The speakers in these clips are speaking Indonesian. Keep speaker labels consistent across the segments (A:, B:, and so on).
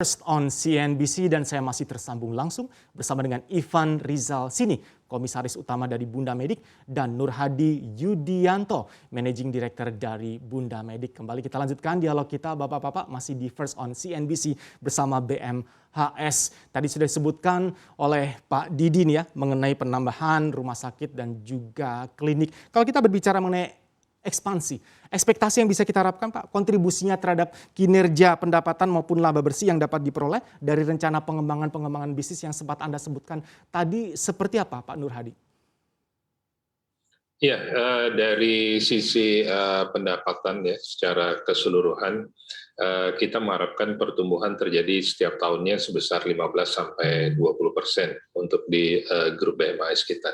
A: First on CNBC dan saya masih tersambung langsung bersama dengan Ivan Rizal Sini, Komisaris Utama dari Bunda Medik, dan Nur Hadi Yudianto, Managing Director dari Bunda Medik. Kembali kita lanjutkan dialog kita Bapak-Bapak masih di First on CNBC bersama BMHS. Tadi sudah disebutkan oleh Pak Didi nih ya mengenai penambahan rumah sakit dan juga klinik. Kalau kita berbicara mengenai ekspansi, ekspektasi yang bisa kita harapkan Pak, kontribusinya terhadap kinerja pendapatan maupun laba bersih yang dapat diperoleh dari rencana pengembangan bisnis yang sempat Anda sebutkan tadi seperti apa Pak Nur Hadi?
B: Ya, dari sisi pendapatan ya secara keseluruhan, kita mengharapkan pertumbuhan terjadi setiap tahunnya sebesar 15-20% untuk di grup BMHS kita.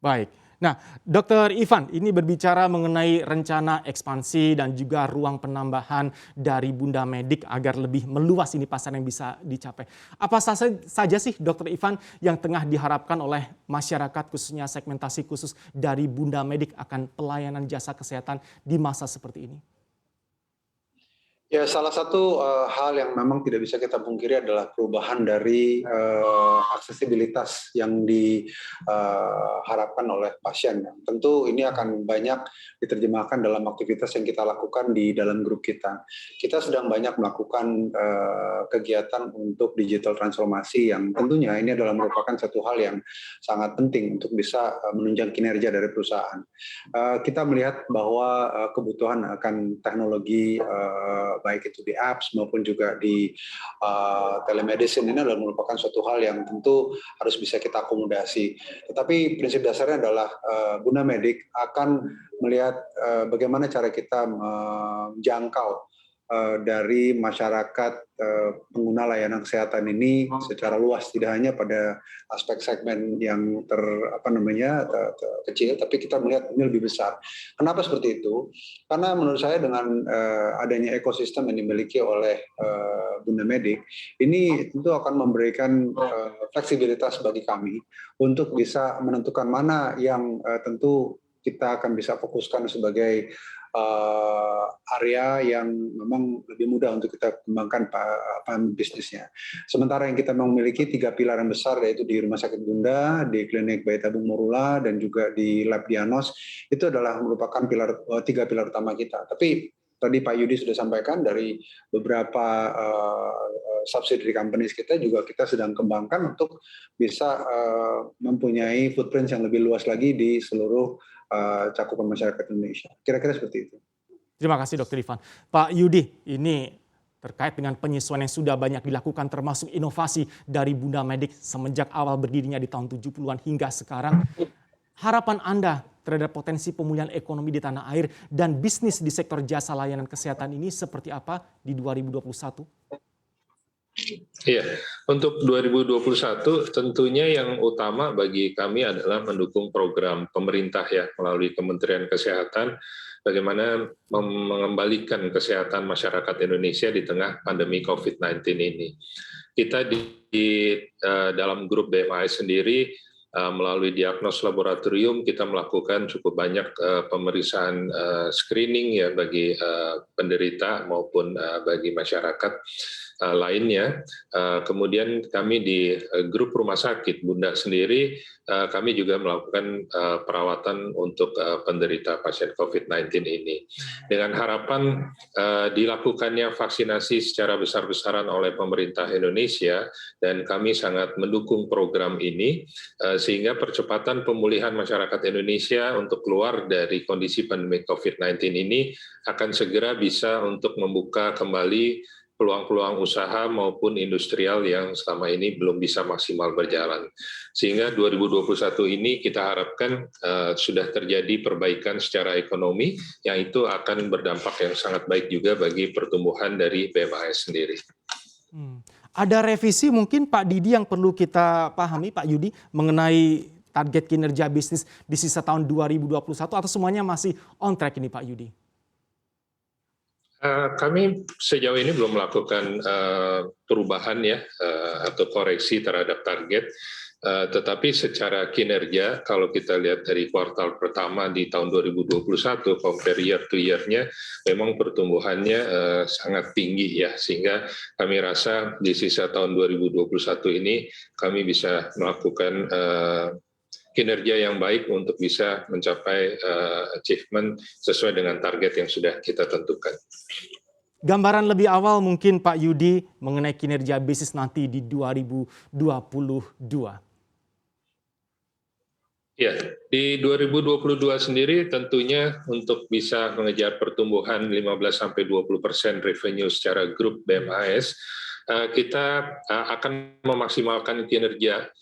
A: Baik. Nah, Dr. Ivan, ini berbicara mengenai rencana ekspansi dan juga ruang penambahan dari Bunda Medik agar lebih meluas ini pasar yang bisa dicapai. Apa saja sih Dr. Ivan yang tengah diharapkan oleh masyarakat khususnya segmentasi khusus dari Bunda Medik akan pelayanan jasa kesehatan di masa seperti ini?
C: Ya, salah satu hal yang memang tidak bisa kita pungkiri adalah perubahan dari aksesibilitas yang diharapkan oleh pasien. Tentu ini akan banyak diterjemahkan dalam aktivitas yang kita lakukan di dalam grup kita. Kita sedang banyak melakukan kegiatan untuk digital transformasi yang tentunya ini adalah merupakan satu hal yang sangat penting untuk bisa menunjang kinerja dari perusahaan. Kita melihat bahwa kebutuhan akan teknologi baik itu di apps maupun juga di telemedicine ini adalah merupakan suatu hal yang tentu harus bisa kita akomodasi. Tetapi prinsip dasarnya adalah Bunda Medik akan melihat bagaimana cara kita menjangkau dari masyarakat pengguna layanan kesehatan ini secara luas, tidak hanya pada aspek segmen yang kecil, tapi kita melihat ini lebih besar. Kenapa seperti itu? Karena menurut saya dengan adanya ekosistem yang dimiliki oleh Bunda Medik, ini tentu akan memberikan fleksibilitas bagi kami untuk bisa menentukan mana yang tentu kita akan bisa fokuskan sebagai area yang memang lebih mudah untuk kita kembangkan bisnisnya. Sementara yang kita memiliki 3 pilar yang besar, yaitu di Rumah Sakit Bunda, di Klinik Bayi Tabung Morula, dan juga di Lab Dianos, itu adalah merupakan 3 pilar utama kita. Tapi tadi Pak Yudi sudah sampaikan dari beberapa subsidiary companies kita juga kita sedang kembangkan untuk bisa mempunyai footprint yang lebih luas lagi di seluruh cakupan masyarakat Indonesia. Kira-kira seperti itu.
A: Terima kasih Dr. Ivan. Pak Yudi, ini terkait dengan penyesuaian yang sudah banyak dilakukan termasuk inovasi dari Bunda Medik semenjak awal berdirinya di tahun 70-an hingga sekarang. Harapan Anda terhadap potensi pemulihan ekonomi di tanah air dan bisnis di sektor jasa layanan kesehatan ini seperti apa di 2021?
B: Iya, untuk 2021 tentunya yang utama bagi kami adalah mendukung program pemerintah ya melalui Kementerian Kesehatan bagaimana mengembalikan kesehatan masyarakat Indonesia di tengah pandemi COVID-19 ini. Kita di dalam grup BMHS sendiri melalui diagnos laboratorium kita melakukan cukup banyak pemeriksaan screening ya bagi penderita maupun bagi masyarakat lainnya. Kemudian kami di grup rumah sakit Bunda sendiri kami juga melakukan perawatan untuk penderita pasien COVID-19 ini. Dengan harapan dilakukannya vaksinasi secara besar-besaran oleh pemerintah Indonesia dan kami sangat mendukung program ini sehingga percepatan pemulihan masyarakat Indonesia untuk keluar dari kondisi pandemi COVID-19 ini akan segera bisa untuk membuka kembali peluang-peluang usaha maupun industrial yang selama ini belum bisa maksimal berjalan. Sehingga 2021 ini kita harapkan sudah terjadi perbaikan secara ekonomi yang itu akan berdampak yang sangat baik juga bagi pertumbuhan dari BMHS sendiri.
A: Ada revisi mungkin Pak Didi yang perlu kita pahami Pak Yudi mengenai target kinerja bisnis di sisa tahun 2021 atau semuanya masih on track ini Pak Yudi?
B: Kami sejauh ini belum melakukan perubahan ya atau koreksi terhadap target, tetapi secara kinerja kalau kita lihat dari kuartal pertama di tahun 2021 compare year to year-nya memang pertumbuhannya sangat tinggi ya, sehingga kami rasa di sisa tahun 2021 ini kami bisa melakukan kinerja yang baik untuk bisa mencapai achievement sesuai dengan target yang sudah kita tentukan.
A: Gambaran lebih awal mungkin Pak Yudi mengenai kinerja bisnis nanti di 2022.
B: Ya, di 2022 sendiri tentunya untuk bisa mengejar pertumbuhan 15-20% revenue secara grup BMHS, kita akan memaksimalkan kinerja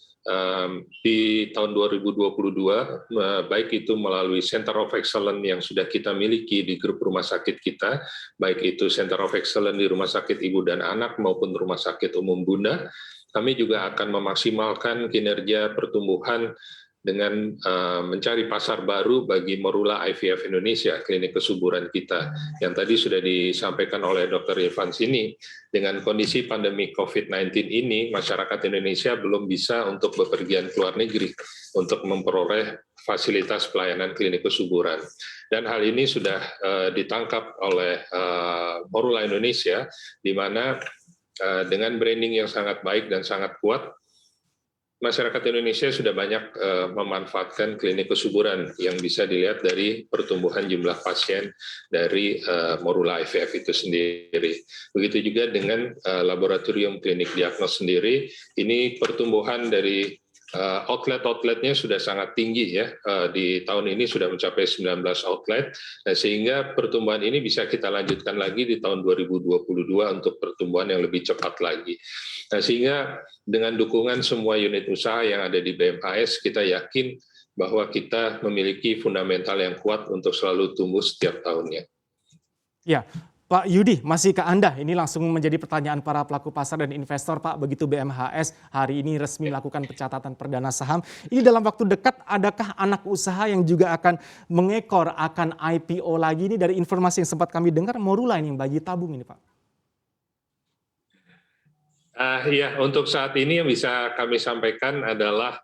B: di tahun 2022, baik itu melalui Center of Excellence yang sudah kita miliki di grup rumah sakit kita, baik itu Center of Excellence di Rumah Sakit Ibu dan Anak maupun Rumah Sakit Umum Bunda. Kami juga akan memaksimalkan kinerja pertumbuhan dengan mencari pasar baru bagi Morula IVF Indonesia, klinik kesuburan kita, yang tadi sudah disampaikan oleh Dr. Ivan sini. Dengan kondisi pandemi COVID-19 ini, masyarakat Indonesia belum bisa untuk bepergian ke luar negeri untuk memperoleh fasilitas pelayanan klinik kesuburan. Dan hal ini sudah ditangkap oleh Morula Indonesia, di mana dengan branding yang sangat baik dan sangat kuat, masyarakat Indonesia sudah banyak memanfaatkan klinik kesuburan yang bisa dilihat dari pertumbuhan jumlah pasien dari Morula IVF itu sendiri. Begitu juga dengan laboratorium klinik diagnos sendiri, ini pertumbuhan dari outlet-outletnya sudah sangat tinggi ya, di tahun ini sudah mencapai 19 outlet, sehingga pertumbuhan ini bisa kita lanjutkan lagi di tahun 2022 untuk pertumbuhan yang lebih cepat lagi. Nah, sehingga dengan dukungan semua unit usaha yang ada di BMHS, kita yakin bahwa kita memiliki fundamental yang kuat untuk selalu tumbuh setiap tahunnya.
A: Ya, Pak Yudi, masih ke Anda. Ini langsung menjadi pertanyaan para pelaku pasar dan investor, Pak. Begitu BMHS hari ini resmi melakukan pencatatan perdana saham. Ini dalam waktu dekat, adakah anak usaha yang juga akan mengekor, akan IPO lagi? Ini dari informasi yang sempat kami dengar, Morula ini yang bayi tabung ini, Pak.
B: Ya, untuk saat ini yang bisa kami sampaikan adalah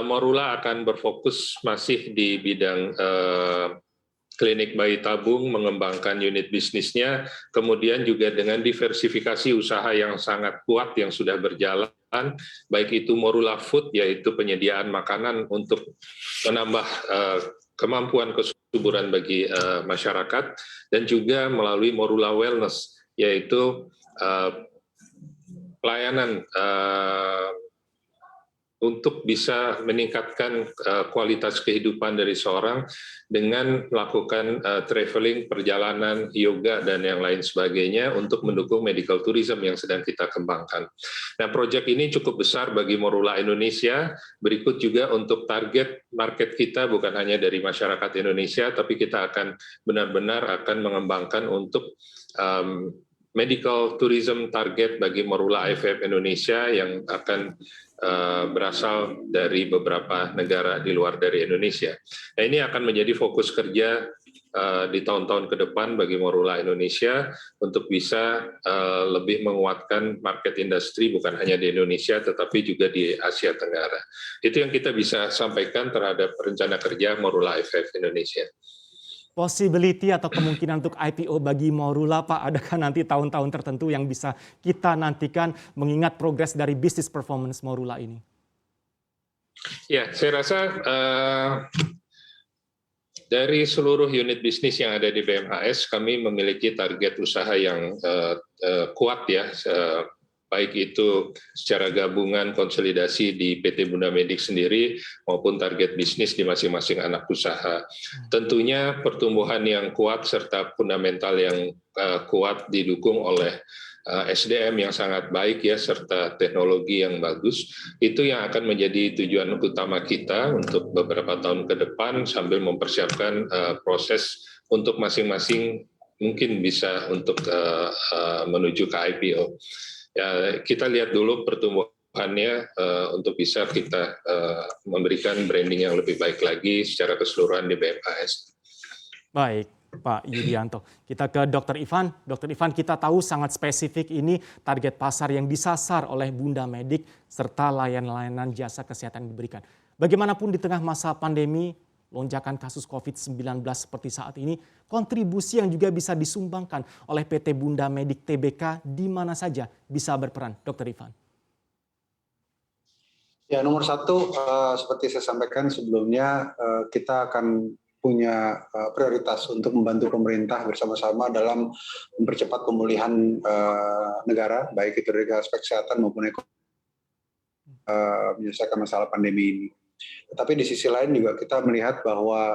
B: Morula akan berfokus masih di bidang klinik bayi tabung, mengembangkan unit bisnisnya, kemudian juga dengan diversifikasi usaha yang sangat kuat yang sudah berjalan, baik itu Morula Food, yaitu penyediaan makanan untuk menambah kemampuan kesuburan bagi masyarakat, dan juga melalui Morula Wellness, yaitu pelayanan untuk bisa meningkatkan kualitas kehidupan dari seorang dengan melakukan traveling, perjalanan, yoga, dan yang lain sebagainya untuk mendukung medical tourism yang sedang kita kembangkan. Nah, proyek ini cukup besar bagi Morula Indonesia. Berikut juga untuk target market kita bukan hanya dari masyarakat Indonesia, tapi kita akan benar-benar akan mengembangkan untuk medical tourism target bagi Morula IVF Indonesia yang akan berasal dari beberapa negara di luar dari Indonesia. Nah, ini akan menjadi fokus kerja di tahun-tahun ke depan bagi Morula Indonesia untuk bisa lebih menguatkan market industri bukan hanya di Indonesia tetapi juga di Asia Tenggara. Itu yang kita bisa sampaikan terhadap rencana kerja Morula IVF Indonesia.
A: Possibility atau kemungkinan untuk IPO bagi Morula, Pak, adakah nanti tahun-tahun tertentu yang bisa kita nantikan mengingat progres dari bisnis performance Morula ini?
B: Ya, saya rasa dari seluruh unit bisnis yang ada di BMHS, kami memiliki target usaha yang kuat ya, baik itu secara gabungan konsolidasi di PT Bunda Medik sendiri maupun target bisnis di masing-masing anak usaha. Tentunya pertumbuhan yang kuat serta fundamental yang kuat didukung oleh SDM yang sangat baik ya serta teknologi yang bagus, itu yang akan menjadi tujuan utama kita untuk beberapa tahun ke depan sambil mempersiapkan proses untuk masing-masing mungkin bisa untuk menuju ke IPO. Ya, kita lihat dulu pertumbuhannya untuk bisa kita memberikan branding yang lebih baik lagi secara keseluruhan di BMHS.
A: Baik, Pak Yudianto. Kita ke Dr. Ivan. Dr. Ivan, kita tahu sangat spesifik ini target pasar yang disasar oleh Bunda Medik serta layanan-layanan jasa kesehatan yang diberikan. Bagaimanapun di tengah masa pandemi, lonjakan kasus COVID-19 seperti saat ini, kontribusi yang juga bisa disumbangkan oleh PT Bunda Medik Tbk di mana saja bisa berperan, Dr. Ivan?
C: Ya, nomor satu, seperti saya sampaikan sebelumnya, kita akan punya prioritas untuk membantu pemerintah bersama-sama dalam mempercepat pemulihan negara, baik itu dari aspek kesehatan maupun ekonomi, menyelesaikan masalah pandemi ini. Tetapi di sisi lain juga kita melihat bahwa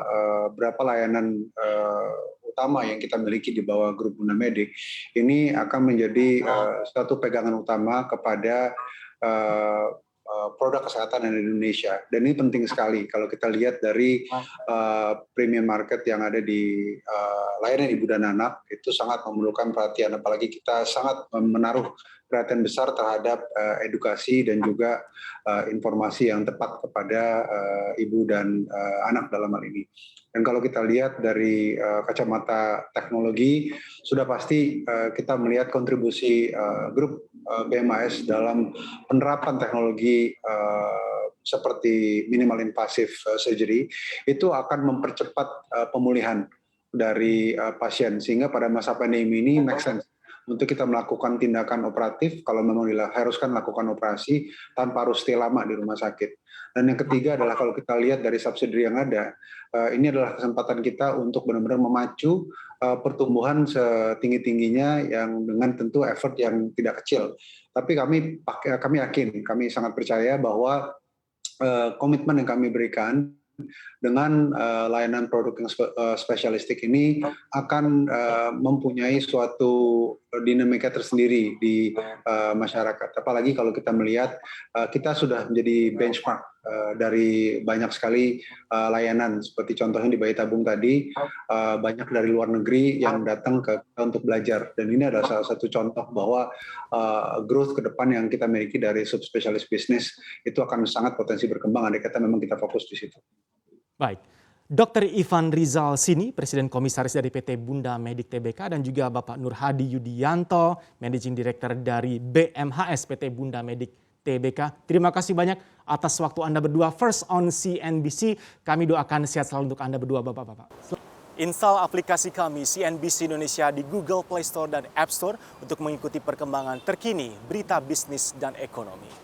C: beberapa layanan utama yang kita miliki di bawah grup Bunda Medik ini akan menjadi suatu pegangan utama kepada produk kesehatan di Indonesia. Dan ini penting sekali kalau kita lihat dari premium market yang ada di layanan ibu dan anak, itu sangat memerlukan perhatian, apalagi kita sangat menaruh perhatian besar terhadap edukasi dan juga informasi yang tepat kepada ibu dan anak dalam hal ini. Dan kalau kita lihat dari kacamata teknologi, sudah pasti kita melihat kontribusi grup BMAS dalam penerapan teknologi seperti minimal invasive surgery itu akan mempercepat pemulihan dari pasien, sehingga pada masa pandemi ini make sense untuk kita melakukan tindakan operatif kalau memang haruskan melakukan operasi tanpa harus stay lama di rumah sakit. Dan yang ketiga adalah kalau kita lihat dari subsidi yang ada, ini adalah kesempatan kita untuk benar-benar memacu pertumbuhan setinggi-tingginya yang dengan tentu effort yang tidak kecil. Tapi kami yakin, kami sangat percaya bahwa komitmen yang kami berikan dengan layanan produk yang spesialistik ini akan mempunyai suatu dinamika tersendiri di masyarakat. Apalagi kalau kita melihat kita sudah menjadi benchmark dari banyak sekali layanan, seperti contohnya di Bayi Tabung tadi, banyak dari luar negeri yang datang untuk belajar. Dan ini adalah salah satu contoh bahwa growth ke depan yang kita miliki dari subspesialis bisnis itu akan sangat potensi berkembang, andai kata memang kita fokus di situ.
A: Baik, Dr. Ivan Rizal Sini, Presiden Komisaris dari PT Bunda Medik Tbk, dan juga Bapak Nur Hadi Yudianto, Managing Director dari BMHS PT Bunda Medik Tbk. Terima kasih banyak atas waktu Anda berdua. First on CNBC, kami doakan sehat selalu untuk Anda berdua, Bapak-Bapak. Install aplikasi kami CNBC Indonesia di Google Play Store dan App Store untuk mengikuti perkembangan terkini berita bisnis dan ekonomi.